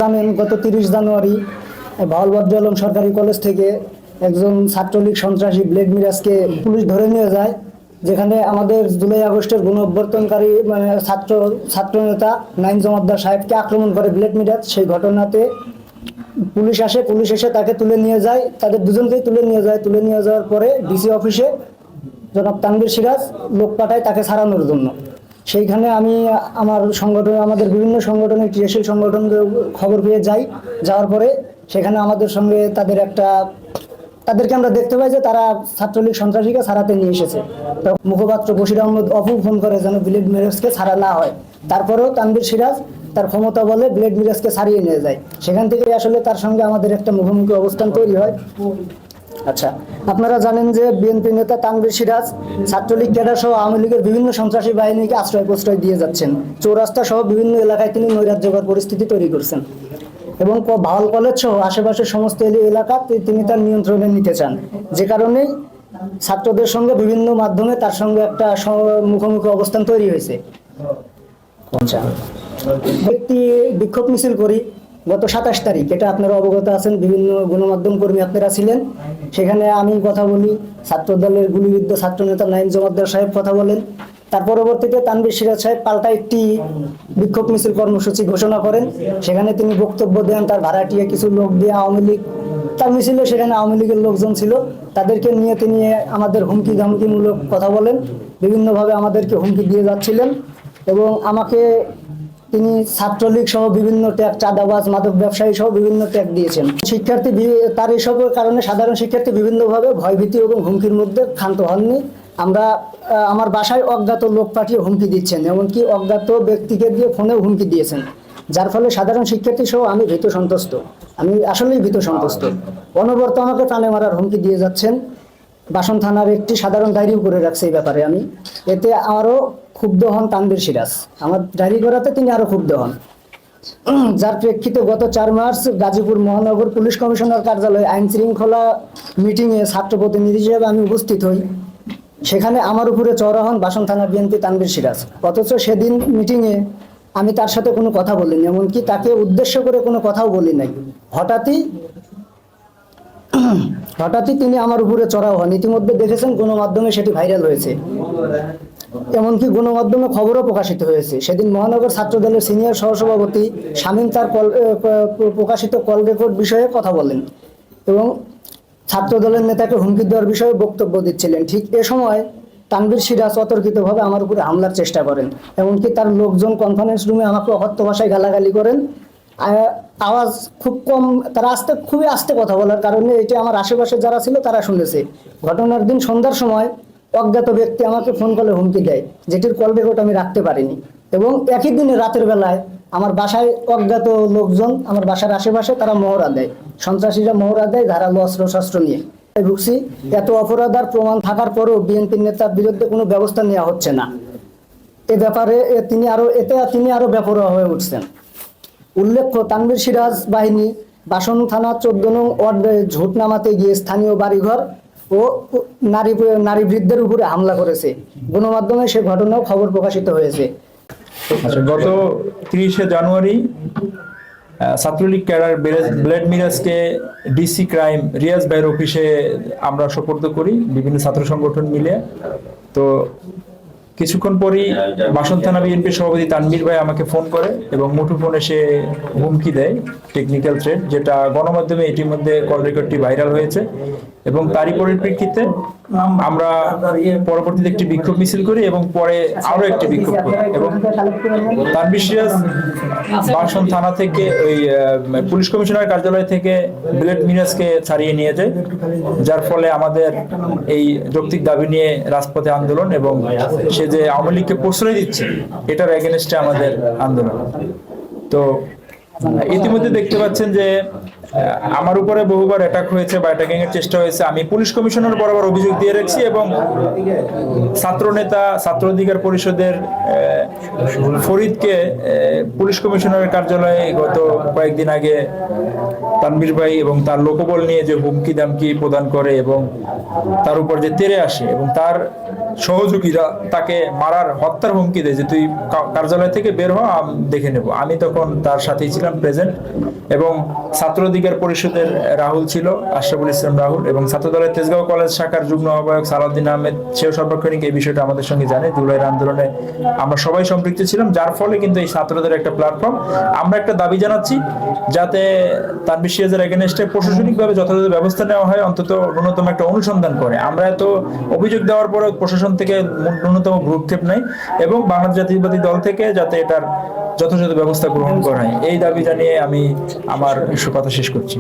জানেন গত 30 জানুয়ারি ভাওয়ালবাদ্র আলম সরকারি কলেজ থেকে একজন ছাত্রলীগ সন্ত্রাসী ব্লেড মিরাজকে পুলিশ ধরে নিয়ে যায়, যেখানে আমাদের জুলাই আগস্টের গণ অভ্যর্থনকারী ছাত্র নেতা নাইম জমাদ্দার সাহেবকে আক্রমণ করে ব্লেড মিরাজ। সেই ঘটনাতে পুলিশ এসে তাকে তুলে নিয়ে যায়, তাদের দুজনকেই তুলে নিয়ে যায়। তুলে নিয়ে যাওয়ার পরে ডিসি অফিসে জনাব তানভীর সিরাজ লোক পাঠায় তাকে ছাড়ানোর জন্য। সেইখানে আমি আমাদের বিভিন্ন সংগঠনের ক্রিয়াশীল সংগঠনদের খবর পেয়ে যাওয়ার পরে সেখানে আমাদের সঙ্গে তাদেরকে আমরা দেখতে পাই যে তারা ছাত্রলীগ সন্ত্রাসীকে ছাড়াতে নিয়ে এসেছে। তো মুখপাত্র বশির আহমদ অপু ফোন করে যেন ব্লেড মিরাজকে ছাড়া না হয়। তারপরেও তানভীর সিরাজ তার ক্ষমতা বলে ব্লেড মিরাজকে ছাড়িয়ে নিয়ে যায়। সেখান থেকে আসলে তার সঙ্গে আমাদের একটা মুখোমুখি অবস্থান তৈরি হয়। আচ্ছা, আপনারা জানেন যে বিএনপি নেতা তানভীর সিরাজ ছাত্রলীগ ক্যাডার সহ আওয়ামী লীগের বিভিন্ন সন্ত্রাসী বাহিনীকে আশ্রয় প্রশ্রয় দিয়ে যাচ্ছেন। চৌরাস্তা সহ বিভিন্ন এলাকায় তিনি নৈরাজ্যকর পরিস্থিতি তৈরি করছেন এবং ভাওয়াল কলেজ সহ আশেপাশের সমস্ত এলাকা তিনি তার নিয়ন্ত্রণে নিতে চান, যে কারণেই ছাত্রদের সঙ্গে বিভিন্ন মাধ্যমে তার সঙ্গে একটা মুখোমুখি অবস্থান তৈরি হয়েছে। ব্যক্তি বিক্ষোভ মিছিল করি গত 27 তারিখ, এটা আপনারা অবগত আছেন, বিভিন্ন গণমাধ্যম কর্মী আপনারা ছিলেন। সেখানে আমি কথা বলি, ছাত্রদলের গুলিবিদ্ধ ছাত্র নেতা নাইম জমাদ্দার সাহেব কথা বলেন। তার পরবর্তীতে তানভীর সিরাজ সাহেব পাল্টা একটি বিক্ষোভ মিছিল কর্মসূচি ঘোষণা করেন। সেখানে তিনি বক্তব্য দেন, তার ভাড়াটিয়া কিছু লোক দিয়ে আওয়ামী লীগ, তার মিছিলে সেখানে আওয়ামী লীগের লোকজন ছিল, তাদেরকে নিয়ে তিনি আমাদের হুমকি ধামকিমূলক কথা বলেন, বিভিন্নভাবে আমাদেরকে হুমকি দিয়ে যাচ্ছিলেন এবং আমাকে তিনি ছাত্রলীগ সহ বিভিন্ন ট্যাগ, চাঁদাবাজ, মাদক ব্যবসায়ী সহ বিভিন্ন ট্যাগ দিয়েছেন। শিক্ষার্থী তার এসবের কারণে সাধারণ শিক্ষার্থী বিভিন্নভাবে ভয়ভীতি এবং হুমকির মধ্যে ক্ষান্ত হননি। আমার বাসায় অজ্ঞাত লোক পাঠিয়ে হুমকি দিচ্ছেন, এমনকি অজ্ঞাত ব্যক্তিকে দিয়ে ফোনেও হুমকি দিয়েছেন, যার ফলে সাধারণ শিক্ষার্থী সহ আমি আসলেই ভীত সন্ত্রস্ত। অনবরত আমাকে টানে মারার হুমকি দিয়ে যাচ্ছেন। বাসন থানার একটি সাধারণ ডায়েরিও করে রাখছে এই ব্যাপারে আমি। এতে আরও ক্ষুব্ধ হন তানভীর সিরাজ, আমার ডায়েরি করাতে তিনি আরও ক্ষুব্ধ হন, যার প্রেক্ষিতে গত 4 মার্চ গাজীপুর মহানগর পুলিশ কমিশনার কার্যালয়ে আইন শৃঙ্খলা মিটিংয়ে ছাত্র প্রতিনিধি হিসেবে আমি উপস্থিত হই। সেখানে আমার উপরে চড়া হন বাসন থানা বিএনপি তানভীর সিরাজ। অথচ সেদিন মিটিংয়ে আমি তার সাথে কোনো কথা বলিনি, এমনকি তাকে উদ্দেশ্য করে কোনো কথাও বলি নাই। হঠাৎই তিনি আমার উপরে চড়াও হন। ইতিমধ্যে দেখেছেন গণমাধ্যমে সেটি ভাইরাল হয়েছে, এমনকি গণমাধ্যমে খবরও প্রকাশিত হয়েছে। সেদিন মহানগর ছাত্রদলের সিনিয়র সহসভাপতি শামীম তার প্রকাশিত কল রেকর্ড বিষয়ে কথা বলেন এবং ছাত্রদলের নেতাকে হুমকি দেওয়ার বিষয়ে বক্তব্য দিচ্ছিলেন। ঠিক এ সময় তানভীর সিরাজ অতর্কিতভাবে আমার উপরে হামলার চেষ্টা করেন, এমনকি তার লোকজন কনফারেন্স রুমে আমাকে অকথ্য ভাষায় গালাগালি করেন। আওয়াজ খুব কম, তারা খুবই আস্তে কথা বলার কারণে এটি আমার আশেপাশে যারা ছিল তারা শুনেছে। ঘটনার দিন সন্ধ্যার সময় অজ্ঞাত ব্যক্তি আমাকে ফোন করে হুমকি দেয়, যেটির কল রেকর্ড আমি রাখতে পারিনি। এবং একই দিনে রাতের বেলায় আমার বাসায় অজ্ঞাত লোকজন আমার বাসার আশেপাশে তারা মহড়া দেয়, সন্ত্রাসীরা মহড়া দেয় ধারালো অস্ত্রশস্ত্র নিয়ে। ঢুকছি, এত অপরাধ আর প্রমাণ থাকার পরেও বিএনপির নেতার বিরুদ্ধে কোনো ব্যবস্থা নেওয়া হচ্ছে না। এ ব্যাপারে তিনি আরো বেপরোয়া হয়ে উঠছেন। উল্লেখ্য, তানভীর সিরাজ বাহিনী বাসন থানা 14 নং ওয়ার্ডে ঝোট নামাতে গিয়ে স্থানীয় বাড়িঘর ও নারী বৃদ্ধের উপরে হামলা করেছে। গণমাধ্যমে সে ঘটনাও খবর প্রকাশিত হয়েছে। আচ্ছা, গত 30 জানুয়ারি ছাত্রলীগ ক্যাডার ব্লেড মিরাজকে ডিসি ক্রাইম রিয়াজ ভাইয়ের অফিসে আমরা সোপর্দ করি বিভিন্ন ছাত্র সংগঠন মিলে। তো কিছুক্ষণ পরই বাসন থানা বিএনপির সভাপতি তানভীর ভাই আমাকে ফোন করে এবং মুঠোফোনে সে হুমকি দেয়, টেকনিক্যাল থ্রেট, যেটা গণমাধ্যমে ইতিমধ্যে কল রেকর্ডটি ভাইরাল হয়েছে। এবং তারই পরিপ্রেক্ষিতে আমরা পরবর্তীতে একটি বিক্ষোভ মিছিল করি এবং পরে আরো একটি বিক্ষোভ করি এবং তানভীর সিরাজ বাসন থানা থেকে ওই পুলিশ কমিশনার কার্যালয় থেকে ব্লেড মিরাজকে ছাড়িয়ে নিয়ে যায়, যার ফলে আমাদের এই যৌক্তিক দাবি নিয়ে রাজপথে আন্দোলন এবং সে যে আওয়ামী লীগকে প্রশ্রয় দিচ্ছে এটার এগেনস্টে আমাদের আন্দোলন। তো ইতিমধ্যে দেখতে পাচ্ছেন যে আমার উপরে বহুবার অ্যাটাক হয়েছে বা অ্যাটাকিং এর চেষ্টা হয়েছে। আমি পুলিশ কমিশনার বরাবর অভিযোগ দিয়ে রাখছি এবং ছাত্র নেতা ছাত্র অধিকার পরিষদের ফরিদকে পুলিশ কমিশনারের কার্যালয়ে গত কয়েকদিন আগে তানভীর ভাই এবং তার লোকবল নিয়ে যে হুমকি দামকি প্রদান করে এবং তার উপর যে তেড়ে আসে এবং তার সহযোগীরা তাকে মারার হত্যার হুমকি দেয় যে তুই কার্যালয় থেকে বের হ, দেখে নেব। আমি তখন তার সাথেই ছিলাম প্রেজেন্ট এবং ছাত্র অধিকার পরিষদের রাহুল ছিল, আশরাফুল ইসলাম রাহুল, এবং ছাত্রদলের তেজগাঁও কলেজ শাখার যুগ্ম আহ্বায়ক সালাউদ্দিন আহমেদ সেও সার্বক্ষণিক এই বিষয়টা আমাদের সঙ্গে জানে। জুলাইয়ের আন্দোলনে আমরা সবাই সম্পৃক্ত ছিলাম, যার ফলে কিন্তু এই ছাত্রদের একটা প্ল্যাটফর্ম। আমরা একটা দাবি জানাচ্ছি যাতে তানভীর সিরাজের এগেনস্টে প্রশাসনিকভাবে যথাযথ ব্যবস্থা নেওয়া হয়, অন্তত ন্যূনতম একটা অনুসন্ধান করে। আমরা এত অভিযোগ দেওয়ার পরে প্রশাসন থেকে ন্যূনতম ভ্রুক্ষেপ নেই এবং বাংলাদেশ জাতীয়তাবাদী দল থেকে যাতে এটার যথাযথ ব্যবস্থা গ্রহণ করা হয়, এই দাবি জানিয়ে আমি আমার কথা শেষ করছি।